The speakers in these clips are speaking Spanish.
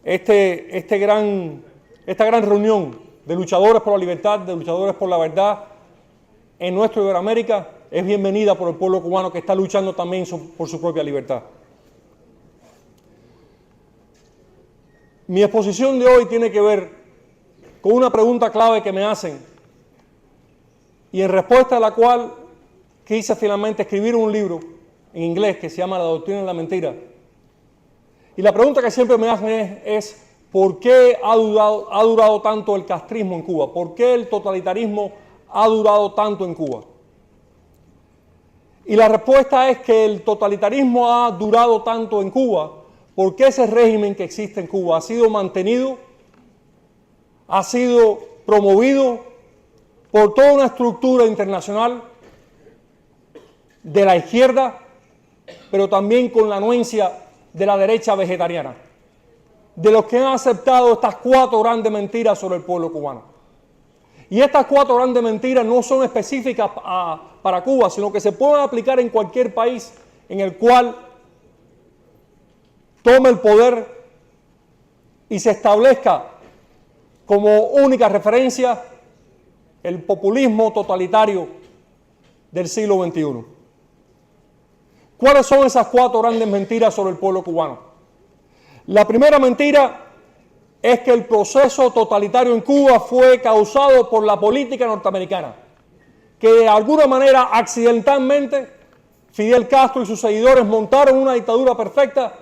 esta gran reunión de luchadores por la libertad, de luchadores por la verdad en nuestra Iberoamérica es bienvenida por el pueblo cubano que está luchando también por su propia libertad. Mi exposición de hoy tiene que ver con una pregunta clave que me hacen y en respuesta a la cual quise finalmente escribir un libro en inglés que se llama La doctrina de la mentira. Y la pregunta que siempre me hacen es ¿por qué ha durado tanto el castrismo en Cuba? ¿Por qué el totalitarismo ha durado tanto en Cuba? Y la respuesta es que el totalitarismo ha durado tanto en Cuba porque ese régimen que existe en Cuba ha sido mantenido, ha sido promovido por toda una estructura internacional de la izquierda, pero también con la anuencia de la derecha vegetariana, de los que han aceptado estas 4 grandes mentiras sobre el pueblo cubano. Y estas 4 grandes mentiras no son específicas para Cuba, sino que se pueden aplicar en cualquier país en el cual tome el poder y se establezca como única referencia el populismo totalitario del siglo XXI. ¿Cuáles son esas 4 grandes mentiras sobre el pueblo cubano? La primera mentira es que el proceso totalitario en Cuba fue causado por la política norteamericana, que de alguna manera accidentalmente Fidel Castro y sus seguidores montaron una dictadura perfecta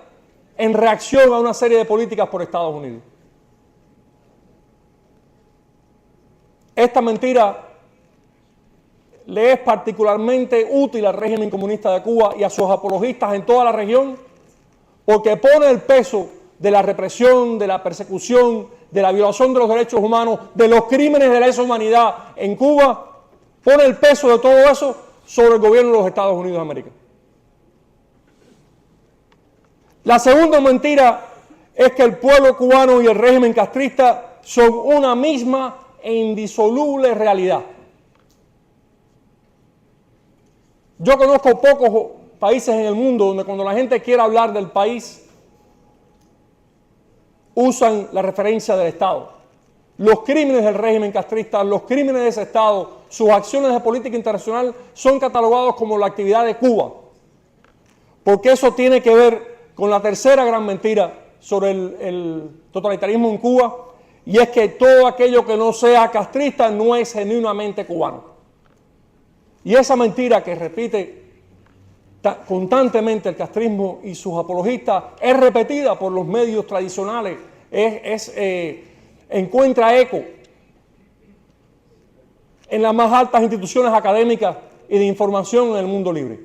en reacción a una serie de políticas por Estados Unidos. Esta mentira le es particularmente útil al régimen comunista de Cuba y a sus apologistas en toda la región porque pone el peso de la represión, de la persecución, de la violación de los derechos humanos, de los crímenes de lesa humanidad en Cuba, pone el peso de todo eso sobre el gobierno de los Estados Unidos de América. La segunda mentira es que el pueblo cubano y el régimen castrista son una misma e indisoluble realidad. Yo conozco pocos países en el mundo donde cuando la gente quiere hablar del país usan la referencia del Estado. Los crímenes del régimen castrista, los crímenes de ese Estado, sus acciones de política internacional son catalogados como la actividad de Cuba, porque eso tiene que ver con la tercera gran mentira sobre el totalitarismo en Cuba, y es que todo aquello que no sea castrista no es genuinamente cubano. Y esa mentira que repite constantemente el castrismo y sus apologistas es repetida por los medios tradicionales, encuentra eco en las más altas instituciones académicas y de información en el mundo libre.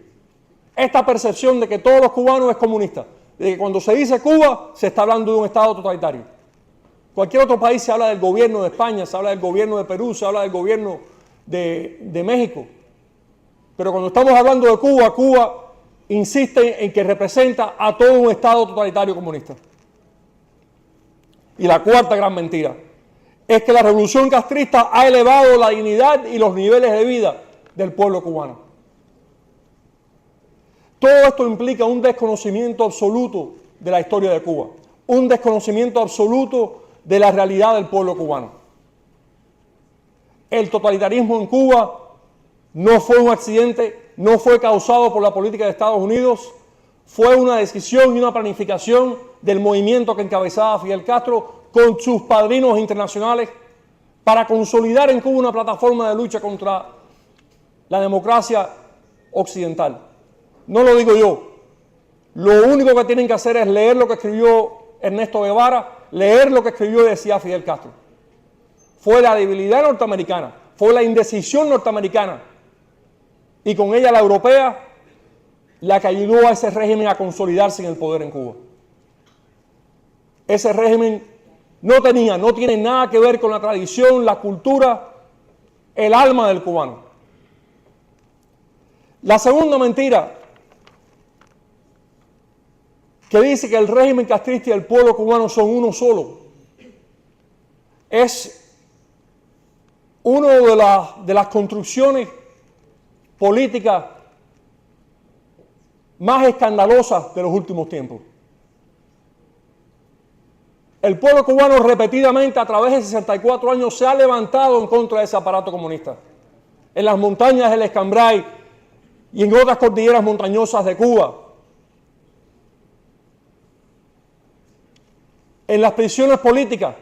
Esta percepción de que todos los cubanos es comunista, de que cuando se dice Cuba se está hablando de un Estado totalitario. Cualquier otro país se habla del gobierno de España, se habla del gobierno de Perú, se habla del gobierno de México. Pero cuando estamos hablando de Cuba, Cuba insiste en que representa a todo un Estado totalitario comunista. Y la cuarta gran mentira es que la revolución castrista ha elevado la dignidad y los niveles de vida del pueblo cubano. Todo esto implica un desconocimiento absoluto de la historia de Cuba, un desconocimiento absoluto de la realidad del pueblo cubano. El totalitarismo en Cuba no fue un accidente, no fue causado por la política de Estados Unidos, fue una decisión y una planificación del movimiento que encabezaba Fidel Castro con sus padrinos internacionales para consolidar en Cuba una plataforma de lucha contra la democracia occidental. No lo digo yo, lo único que tienen que hacer es leer lo que escribió Ernesto Guevara, leer lo que escribió y decía Fidel Castro. Fue la debilidad norteamericana, fue la indecisión norteamericana y con ella la europea la que ayudó a ese régimen a consolidarse en el poder en Cuba. Ese régimen no tiene nada que ver con la tradición, la cultura, el alma del cubano. La segunda mentira, que dice que el régimen castrista y el pueblo cubano son uno solo, es una de las construcciones políticas más escandalosas de los últimos tiempos. El pueblo cubano repetidamente a través de 64 años se ha levantado en contra de ese aparato comunista. En las montañas del Escambray y en otras cordilleras montañosas de Cuba. En las prisiones políticas,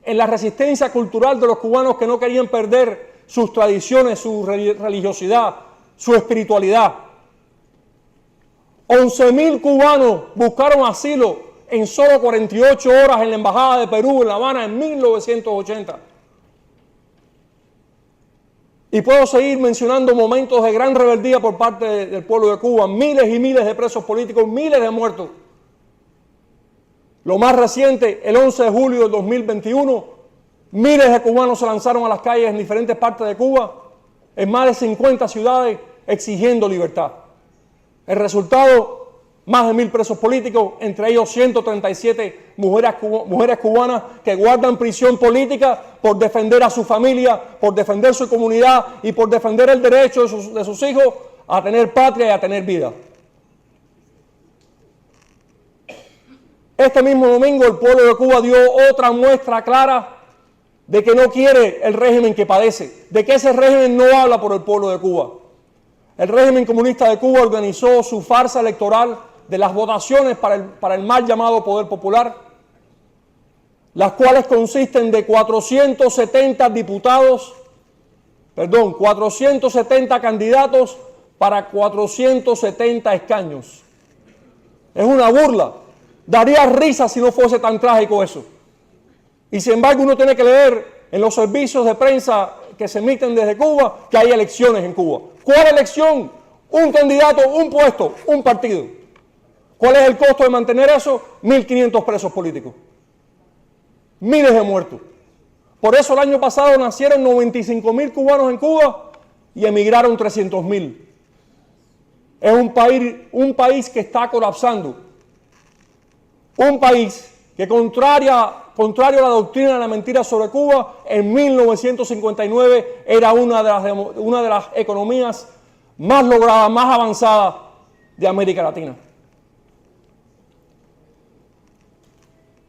en la resistencia cultural de los cubanos que no querían perder sus tradiciones, su religiosidad, su espiritualidad. 11.000 cubanos buscaron asilo en solo 48 horas en la Embajada de Perú en La Habana en 1980. Y puedo seguir mencionando momentos de gran rebeldía por parte del pueblo de Cuba, miles y miles de presos políticos, miles de muertos. Lo más reciente, el 11 de julio del 2021, miles de cubanos se lanzaron a las calles en diferentes partes de Cuba, en más de 50 ciudades, exigiendo libertad. El resultado, más de 1.000 presos políticos, entre ellos 137 mujeres cubanas que guardan prisión política por defender a su familia, por defender su comunidad y por defender el derecho de sus hijos a tener patria y a tener vida. Este mismo domingo el pueblo de Cuba dio otra muestra clara de que no quiere el régimen que padece, de que ese régimen no habla por el pueblo de Cuba. El régimen comunista de Cuba organizó su farsa electoral de las votaciones para el mal llamado Poder Popular, las cuales consisten de 470 candidatos para 470 escaños. Es una burla. Daría risa si no fuese tan trágico eso. Y sin embargo uno tiene que leer en los servicios de prensa que se emiten desde Cuba que hay elecciones en Cuba. ¿Cuál elección? Un candidato, un puesto, un partido. ¿Cuál es el costo de mantener eso? 1.500 presos políticos. Miles de muertos. Por eso el año pasado nacieron 95.000 cubanos en Cuba y emigraron 300.000. Es un país que está colapsando. Un país que contrario a la doctrina de la mentira sobre Cuba, en 1959 era una de las economías más logradas, más avanzadas de América Latina.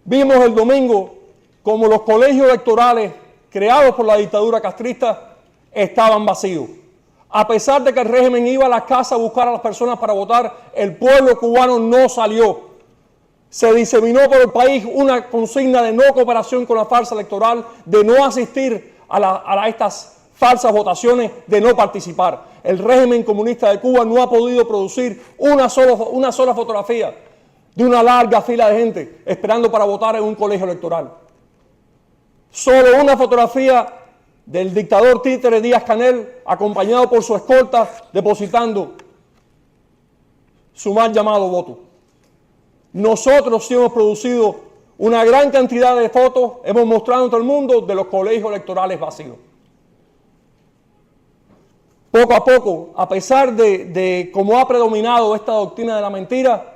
Vimos el domingo como los colegios electorales creados por la dictadura castrista estaban vacíos. A pesar de que el régimen iba a las casas a buscar a las personas para votar, el pueblo cubano no salió. Se diseminó por el país una consigna de no cooperación con la farsa electoral, de no asistir a estas falsas votaciones, de no participar. El régimen comunista de Cuba no ha podido producir una sola fotografía de una larga fila de gente esperando para votar en un colegio electoral. Solo una fotografía del dictador títere Díaz-Canel, acompañado por su escolta, depositando su mal llamado voto. Nosotros sí hemos producido una gran cantidad de fotos, hemos mostrado a todo el mundo de los colegios electorales vacíos. Poco a poco, a pesar de cómo ha predominado esta doctrina de la mentira,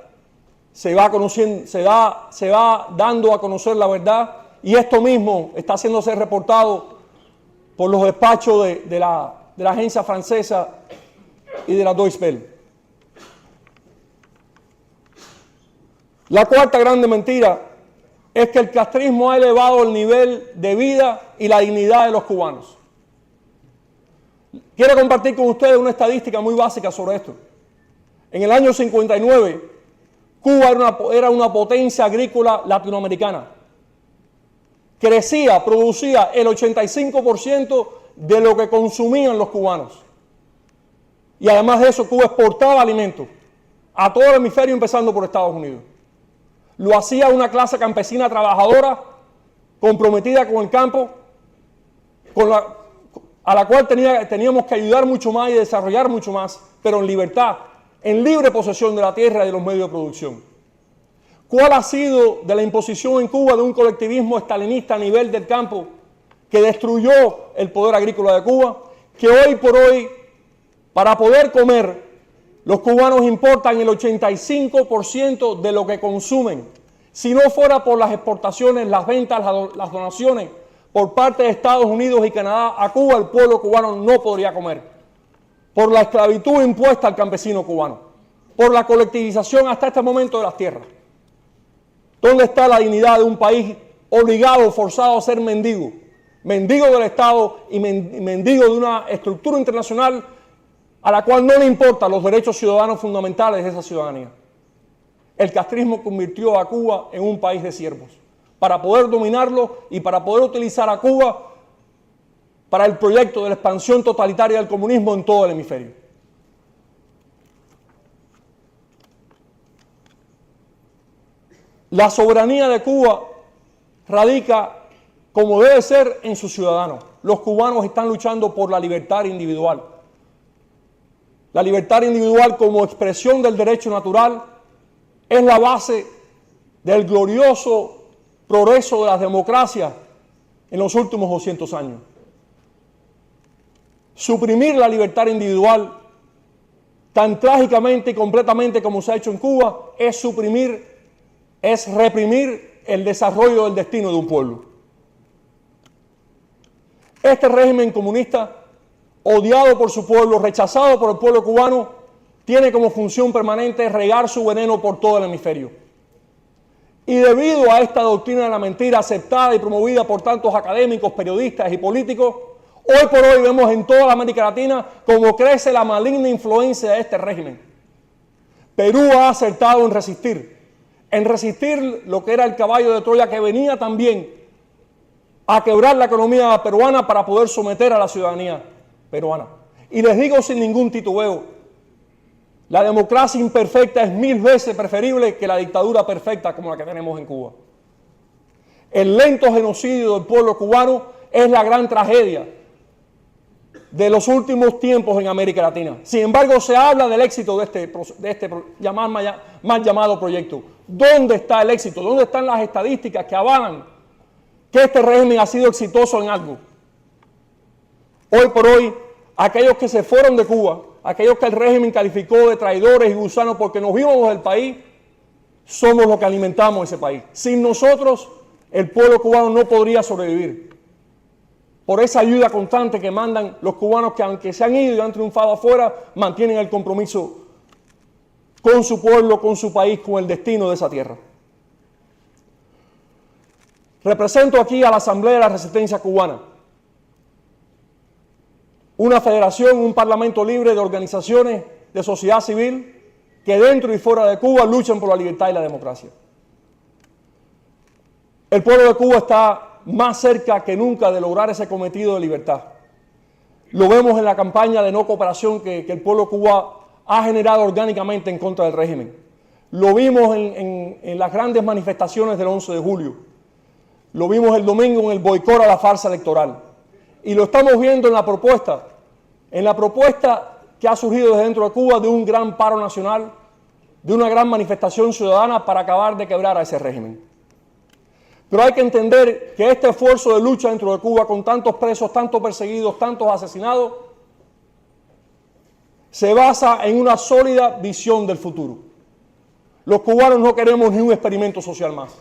se va dando a conocer la verdad, y esto mismo está haciéndose reportado por los despachos de la agencia francesa y de la Deutsche Welle. La cuarta grande mentira es que el castrismo ha elevado el nivel de vida y la dignidad de los cubanos. Quiero compartir con ustedes una estadística muy básica sobre esto. En el año 59, Cuba era una potencia agrícola latinoamericana. Producía el 85% de lo que consumían los cubanos. Y además de eso, Cuba exportaba alimentos a todo el hemisferio, empezando por Estados Unidos. Lo hacía una clase campesina trabajadora, comprometida con el campo, a la cual teníamos que ayudar mucho más y desarrollar mucho más, pero en libertad, en libre posesión de la tierra y de los medios de producción. ¿Cuál ha sido de la imposición en Cuba de un colectivismo estalinista a nivel del campo que destruyó el poder agrícola de Cuba? Que hoy por hoy, para poder comer, los cubanos importan el 85% de lo que consumen. Si no fuera por las exportaciones, las ventas, las donaciones por parte de Estados Unidos y Canadá a Cuba, el pueblo cubano no podría comer. Por la esclavitud impuesta al campesino cubano, por la colectivización hasta este momento de las tierras. ¿Dónde está la dignidad de un país obligado, forzado a ser mendigo. Mendigo del Estado y mendigo de una estructura internacional a la cual no le importan los derechos ciudadanos fundamentales de esa ciudadanía. El castrismo convirtió a Cuba en un país de siervos, para poder dominarlo y para poder utilizar a Cuba para el proyecto de la expansión totalitaria del comunismo en todo el hemisferio. La soberanía de Cuba radica, como debe ser, en sus ciudadanos. Los cubanos están luchando por la libertad individual. La libertad individual como expresión del derecho natural es la base del glorioso progreso de las democracias en los últimos 200 años. Suprimir la libertad individual tan trágicamente y completamente como se ha hecho en Cuba es reprimir el desarrollo del destino de un pueblo. Este régimen comunista, odiado por su pueblo, rechazado por el pueblo cubano, tiene como función permanente regar su veneno por todo el hemisferio. Y debido a esta doctrina de la mentira aceptada y promovida por tantos académicos, periodistas y políticos, hoy por hoy vemos en toda la América Latina cómo crece la maligna influencia de este régimen. Perú ha acertado en resistir lo que era el caballo de Troya que venía también a quebrar la economía peruana para poder someter a la ciudadanía peruana. Y les digo sin ningún titubeo, la democracia imperfecta es 1000 veces preferible que la dictadura perfecta como la que tenemos en Cuba. El lento genocidio del pueblo cubano es la gran tragedia de los últimos tiempos en América Latina. Sin embargo, se habla del éxito de este mal llamado proyecto. ¿Dónde está el éxito? ¿Dónde están las estadísticas que avalan que este régimen ha sido exitoso en algo? Hoy por hoy, aquellos que se fueron de Cuba, aquellos que el régimen calificó de traidores y gusanos porque nos íbamos del país, somos los que alimentamos ese país. Sin nosotros, el pueblo cubano no podría sobrevivir. Por esa ayuda constante que mandan los cubanos que, aunque se han ido y han triunfado afuera, mantienen el compromiso con su pueblo, con su país, con el destino de esa tierra. Represento aquí a la Asamblea de la Resistencia Cubana, una federación, un parlamento libre de organizaciones de sociedad civil que dentro y fuera de Cuba luchan por la libertad y la democracia. El pueblo de Cuba está más cerca que nunca de lograr ese cometido de libertad. Lo vemos en la campaña de no cooperación que el pueblo de Cuba ha generado orgánicamente en contra del régimen. Lo vimos en las grandes manifestaciones del 11 de julio. Lo vimos el domingo en el boicot a la farsa electoral. Y lo estamos viendo en la propuesta que ha surgido desde dentro de Cuba de un gran paro nacional, de una gran manifestación ciudadana para acabar de quebrar a ese régimen. Pero hay que entender que este esfuerzo de lucha dentro de Cuba, con tantos presos, tantos perseguidos, tantos asesinados, se basa en una sólida visión del futuro. Los cubanos no queremos ni un experimento social más.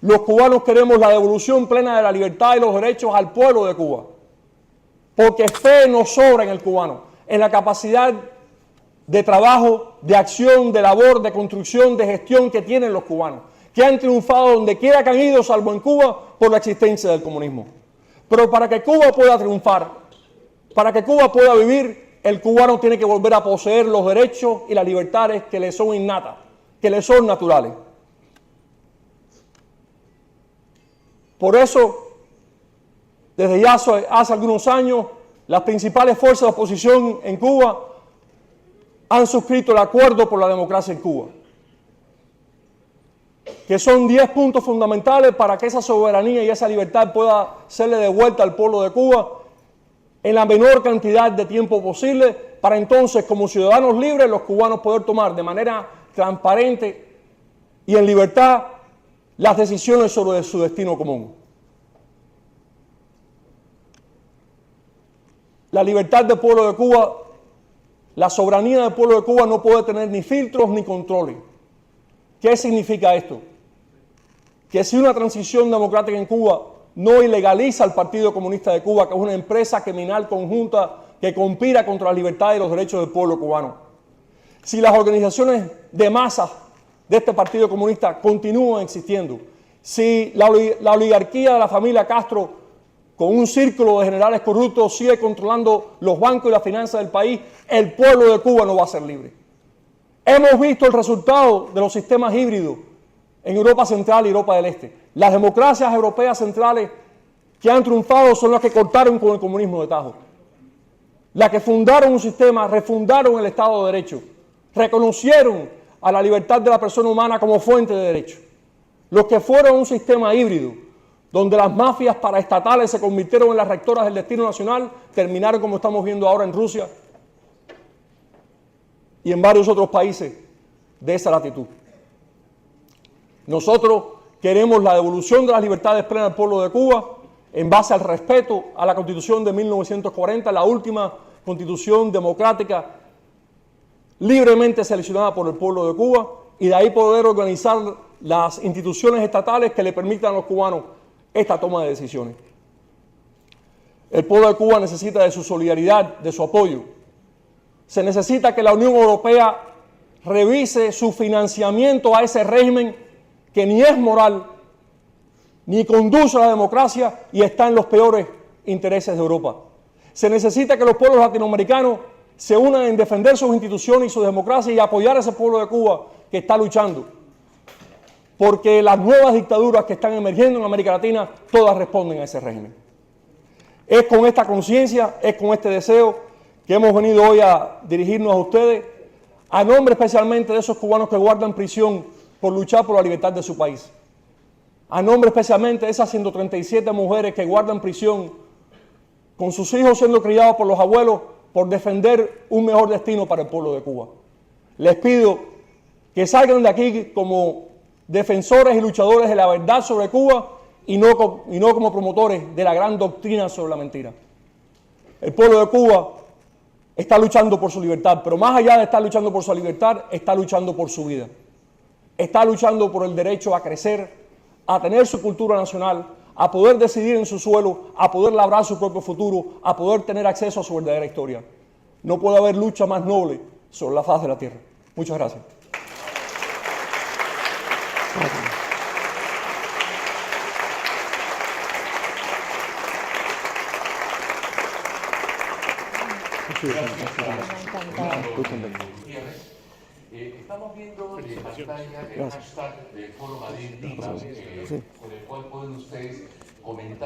Los cubanos queremos la devolución plena de la libertad y los derechos al pueblo de Cuba. Porque fe nos sobra en el cubano, en la capacidad de trabajo, de acción, de labor, de construcción, de gestión que tienen los cubanos, que han triunfado donde quiera que han ido, salvo en Cuba, por la existencia del comunismo. Pero para que Cuba pueda triunfar, para que Cuba pueda vivir, el cubano tiene que volver a poseer los derechos y las libertades que le son innatas, que le son naturales. Por eso, desde ya hace algunos años, las principales fuerzas de oposición en Cuba han suscrito el Acuerdo por la Democracia en Cuba, que son 10 puntos fundamentales para que esa soberanía y esa libertad pueda serle devuelta al pueblo de Cuba en la menor cantidad de tiempo posible, para entonces, como ciudadanos libres, los cubanos poder tomar de manera transparente y en libertad las decisiones sobre su destino común. La libertad del pueblo de Cuba, la soberanía del pueblo de Cuba no puede tener ni filtros ni controles. ¿Qué significa esto? Que si una transición democrática en Cuba no ilegaliza al Partido Comunista de Cuba, que es una empresa criminal conjunta que conspira contra la libertad y los derechos del pueblo cubano, si las organizaciones de masas de este Partido Comunista continúan existiendo Si la oligarquía de la familia Castro, con un círculo de generales corruptos, sigue controlando los bancos y las finanzas del país, el pueblo de Cuba no va a ser libre. Hemos visto el resultado de los sistemas híbridos en Europa Central y Europa del Este. Las democracias europeas centrales que han triunfado son las que cortaron con el comunismo de tajo. Las que fundaron un sistema, refundaron el Estado de Derecho, reconocieron a la libertad de la persona humana como fuente de derecho. Los que fueron un sistema híbrido, donde las mafias paraestatales se convirtieron en las rectoras del destino nacional, terminaron como estamos viendo ahora en Rusia y en varios otros países de esa latitud. Nosotros queremos la devolución de las libertades plenas al pueblo de Cuba en base al respeto a la Constitución de 1940, la última constitución democrática libremente seleccionada por el pueblo de Cuba, y de ahí poder organizar las instituciones estatales que le permitan a los cubanos esta toma de decisiones. El pueblo de Cuba necesita de su solidaridad, de su apoyo. Se necesita que la Unión Europea revise su financiamiento a ese régimen que ni es moral, ni conduce a la democracia y está en los peores intereses de Europa. Se necesita que los pueblos latinoamericanos se unan en defender sus instituciones y su democracia y apoyar a ese pueblo de Cuba que está luchando. Porque las nuevas dictaduras que están emergiendo en América Latina, todas responden a ese régimen. Es con esta conciencia, es con este deseo que hemos venido hoy a dirigirnos a ustedes, a nombre especialmente de esos cubanos que guardan prisión por luchar por la libertad de su país. A nombre especialmente de esas 137 mujeres que guardan prisión con sus hijos siendo criados por los abuelos por defender un mejor destino para el pueblo de Cuba. Les pido que salgan de aquí como defensores y luchadores de la verdad sobre Cuba y no como promotores de la gran doctrina sobre la mentira. El pueblo de Cuba está luchando por su libertad, pero más allá de estar luchando por su libertad, está luchando por su vida. Está luchando por el derecho a crecer, a tener su cultura nacional, a poder decidir en su suelo, a poder labrar su propio futuro, a poder tener acceso a su verdadera historia. No puede haber lucha más noble sobre la faz de la tierra. Muchas gracias. Estamos viendo en pantalla el hashtag de Foro Madrid Lima, con el cual pueden ustedes comentar.